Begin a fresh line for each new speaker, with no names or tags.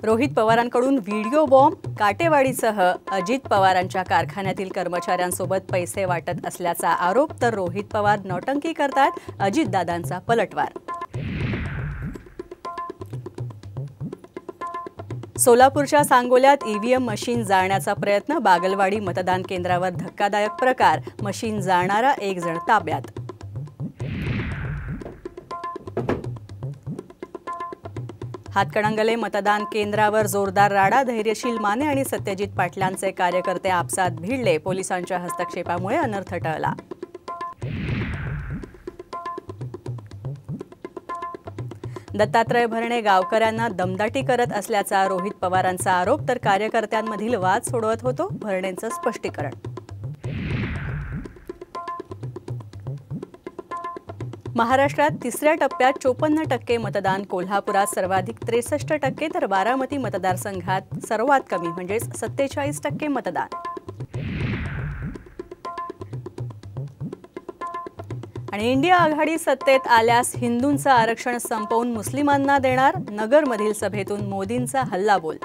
Rohit पवारांकडून video bomb, काटेवाडीसह Ajit पवारांच्या कारखान्यातील कर्मचाऱ्यांसोबत पैसे वाटत असल्याचा आरोप, तर रोहित पवार नौटंकी करतात, अजितदादांचा पलटवार। सोलापूरच्या सांगोल्यात ईव्हीएम मशीन जाळण्याचा प्रयत्न, बागलवाडी मतदान केंद्रावर धक्कादायक प्रकार, मशीन जाळणारा एक जण ताब्यात। हातकणंगले मतदान केंद्रावर जोरदार राडा, धैर्यशील माने आणि सत्यजित पाटलांचे कार्यकर्ते आपसात भिडले, पोलिसांच्या हस्तक्षेपामुळे अनर्थ टळला। दत्तात्रय भरणे गावकऱ्यांना दमदाटी करत असल्याचा रोहित पवारांचा आरोप, तर कार्यकर्त्यांमधील वाद सोडवत होतो, भरणेंचं स्पष्टीकरण। महाराष्ट्रात तिसऱ्या टप्प्यात 54% मतदान, कोल्हापुरात सर्वाधिक 63%, तर बारामती मतदारसंघात सर्वात कमी म्हणजे 47% मतदान। आणि इंडिया आघाडी सत्तेत आल्यास हिंदूंचं आरक्षण संपवून मुस्लिमांना देणार, नगरमधील सभेतून मोदींचा हल्लाबोल।